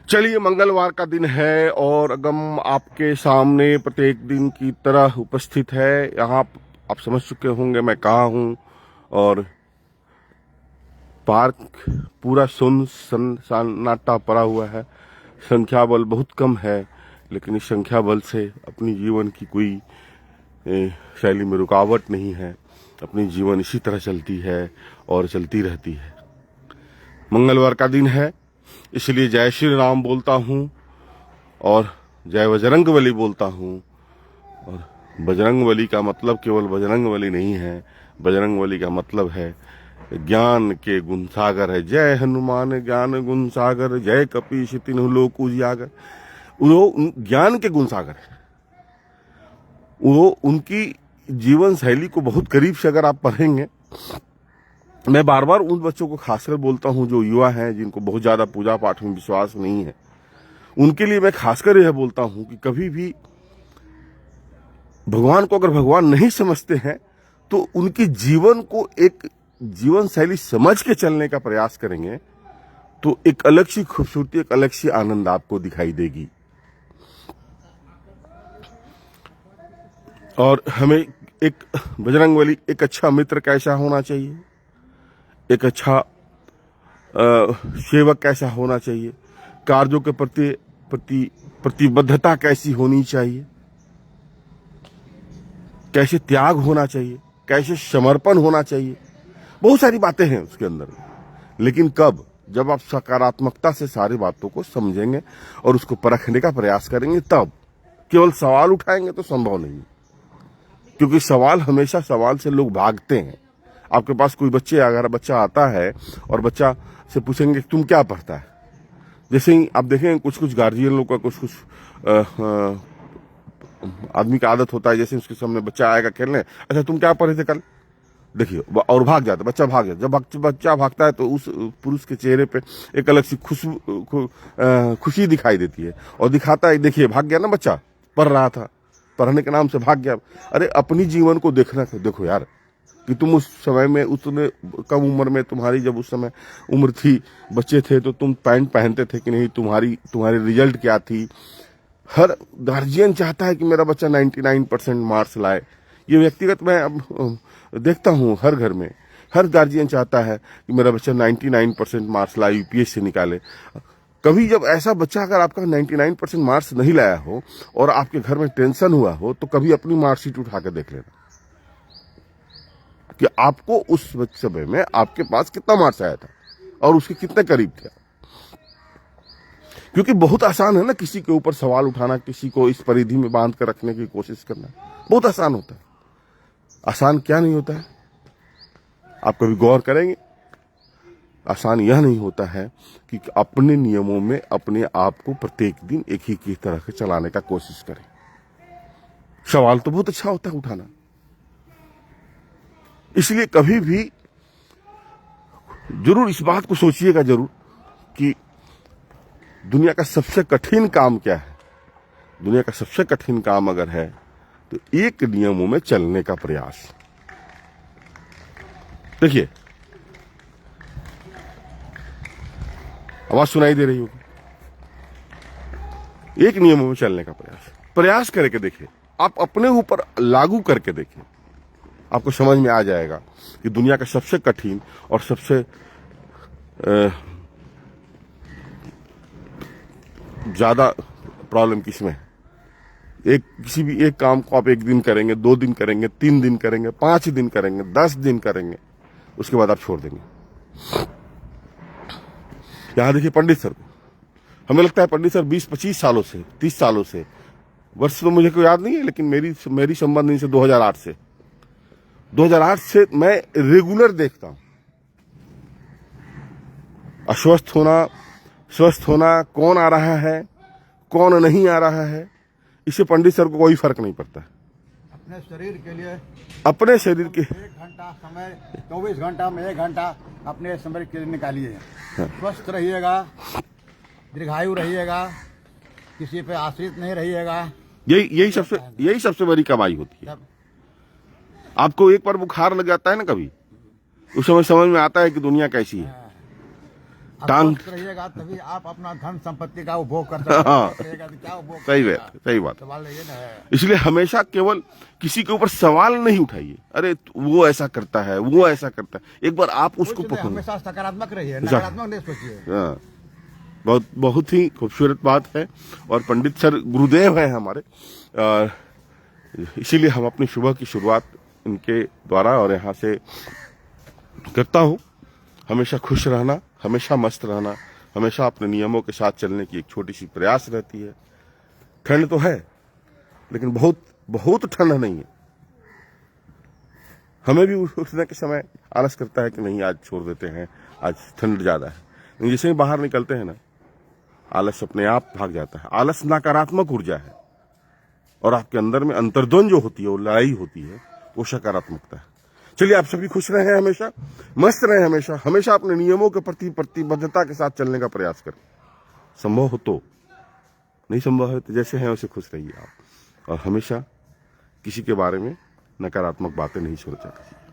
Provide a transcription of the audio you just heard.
चलिए, मंगलवार का दिन है और अगम आपके सामने प्रत्येक दिन की तरह उपस्थित है। यहाँ आप समझ चुके होंगे मैं कहाँ हूँ। और पार्क पूरा सन्नाटा पड़ा हुआ है। संख्या बल बहुत कम है, लेकिन इस संख्या बल से अपनी जीवन की कोई शैली में रुकावट नहीं है। अपनी जीवन इसी तरह चलती है और चलती रहती है। मंगलवार का दिन है, इसलिए जय श्री राम बोलता हूँ और जय बजरंगबली बोलता हूँ। और बजरंगबली का मतलब केवल बजरंगबली नहीं है, बजरंगबली का मतलब है ज्ञान के गुण सागर है। जय हनुमान ज्ञान गुण सागर, जय कपीश तिन्हु लोक उजियागर। वो ज्ञान के गुण सागर है। वो उनकी जीवन शैली को बहुत करीब से अगर आप पढ़ेंगे, मैं बार बार उन बच्चों को खासकर बोलता हूं जो युवा हैं, जिनको बहुत ज्यादा पूजा पाठ में विश्वास नहीं है, उनके लिए मैं खासकर यह बोलता हूं कि कभी भी भगवान को अगर भगवान नहीं समझते हैं तो उनकी जीवन को एक जीवन शैली समझ के चलने का प्रयास करेंगे तो एक अलग सी खूबसूरती, एक अलग सी आनंद आपको दिखाई देगी। और हमें एक बजरंगबली, एक अच्छा मित्र कैसा होना चाहिए, एक अच्छा सेवक कैसा होना चाहिए, कार्यों के प्रति प्रतिबद्धता कैसी होनी चाहिए, कैसे त्याग होना चाहिए, कैसे समर्पण होना चाहिए, बहुत सारी बातें हैं उसके अंदर। लेकिन कब? जब आप सकारात्मकता से सारी बातों को समझेंगे और उसको परखने का प्रयास करेंगे, तब। केवल सवाल उठाएंगे तो संभव नहीं, क्योंकि सवाल, हमेशा सवाल से लोग भागते हैं। आपके पास कोई अगर बच्चा आता है और बच्चा से पूछेंगे तुम क्या पढ़ता है, जैसे ही आप देखेंगे कुछ गार्जियन लोग का कुछ आदमी का आदत होता है, जैसे उसके सामने बच्चा आएगा खेलने, अच्छा तुम क्या पढ़े थे कल, देखिए, और भाग जाता, बच्चा भाग जाता। जब बच्चा भागता है तो उस पुरुष के चेहरे पे एक अलग सी खुशी दिखाई देती है और दिखाता है, देखिए भाग गया ना बच्चा, पढ़ रहा था, पढ़ने के नाम से भाग गया। अरे अपनी जीवन को देखो यार, कि तुम उस समय में, उतने कम उम्र में, तुम्हारी जब उस समय उम्र थी, बच्चे थे, तो तुम पैंट पहनते थे कि नहीं, तुम्हारी रिजल्ट क्या थी। हर गार्जियन चाहता है कि मेरा बच्चा 99% मार्क्स लाए। ये व्यक्तिगत मैं अब देखता हूँ, हर घर में हर गार्जियन चाहता है कि मेरा बच्चा 99% मार्क्स लाए, यूपीएससी निकाले। कभी जब ऐसा बच्चा अगर आपका 99% मार्क्स नहीं लाया हो और आपके घर में टेंशन हुआ हो, तो कभी अपनी मार्कशीट उठा कर देख लेना कि आपको उस समय में आपके पास कितना मार्क्स आया था और उसके कितने करीब थे। क्योंकि बहुत आसान है ना किसी के ऊपर सवाल उठाना, किसी को इस परिधि में बांध कर रखने की कोशिश करना, बहुत आसान होता है। आसान क्या नहीं होता है, आप कभी गौर करेंगे? आसान यह नहीं होता है कि अपने नियमों में अपने आप को प्रत्येक दिन एक ही की तरह से चलाने का कोशिश करें। सवाल तो बहुत अच्छा होता है उठाना, इसलिए कभी भी जरूर इस बात को सोचिएगा जरूर कि दुनिया का सबसे कठिन काम क्या है। दुनिया का सबसे कठिन काम अगर है तो एक नियमों में चलने का प्रयास। देखिए, आवाज सुनाई दे रही होगी। एक नियमों में चलने का प्रयास करके देखिए, आप अपने ऊपर लागू करके देखिए, आपको समझ में आ जाएगा कि दुनिया का सबसे कठिन और सबसे ज्यादा प्रॉब्लम किसमें है। किसी भी एक काम को आप 1 दिन करेंगे, 2 दिन करेंगे, 3 दिन करेंगे, 5 दिन करेंगे, 10 दिन करेंगे, उसके बाद आप छोड़ देंगे। यहां देखिए पंडित सर को, हमें लगता है पंडित सर 20-25 सालों से, 30 सालों से, वर्ष तो मुझे कोई याद नहीं है, लेकिन मेरी संबंध इनसे 2008 से मैं रेगुलर देखता हूं। अस्वस्थ होना, स्वस्थ होना, कौन आ रहा है, कौन नहीं आ रहा है, इससे पंडित सर को कोई फर्क नहीं पड़ता। अपने शरीर के लिए, अपने शरीर के 1 घंटा समय, 24 घंटा में 1 घंटा अपने समय के लिए निकालिए। स्वस्थ रहिएगा, दीर्घायु रहिएगा, किसी पे आश्रित नहीं रहिएगा। यही सबसे बड़ी कमाई होती है। आपको एक बार बुखार लग जाता है ना कभी, उस समय समझ में आता है कि दुनिया कैसी है। टांग स्वस्थ रहिएगा तभी आप अपना धन संपत्ति का उपभोग कर सकते हाँ। हैं। रहेगा तो क्या उपभोग सही करेगा? बात, सही बात। सवाल ये ना है। इसलिए हमेशा केवल किसी के ऊपर सवाल नहीं उठाइए, अरे वो ऐसा करता है, वो ऐसा करता है, एक बार आप उसको कुछ नहीं, पकड़ो। हमेशा सकारात्मक रहिए, नकारात्मक नहीं सोचिए। हाँ, बहुत बहुत ही खूबसूरत बात है। और पंडित सर गुरुदेव हैं हमारे, इसीलिए हम अपनी सुबह की शुरुआत इनके द्वारा और यहाँ से करता हूँ। हमेशा खुश रहना, हमेशा मस्त रहना, हमेशा अपने नियमों के साथ चलने की एक छोटी सी प्रयास रहती है। ठंड तो है लेकिन बहुत बहुत ठंड नहीं है। हमें भी उठने के समय आलस करता है कि नहीं आज छोड़ देते हैं, आज ठंड ज्यादा है, लेकिन जैसे ही बाहर निकलते हैं ना, आलस अपने आप भाग जाता है। आलस नकारात्मक ऊर्जा है और आपके अंदर में अंतर्द्वंद जो होती है, वो लड़ाई होती है, वो सकारात्मकता है। चलिए, आप सभी खुश रहें, हमेशा मस्त रहें, हमेशा हमेशा अपने नियमों के प्रति प्रतिबद्धता के साथ चलने का प्रयास करें। संभव हो तो, नहीं संभव है तो जैसे हैं वैसे खुश रहिए आप, और हमेशा किसी के बारे में नकारात्मक बातें नहीं सोचा कीजिए।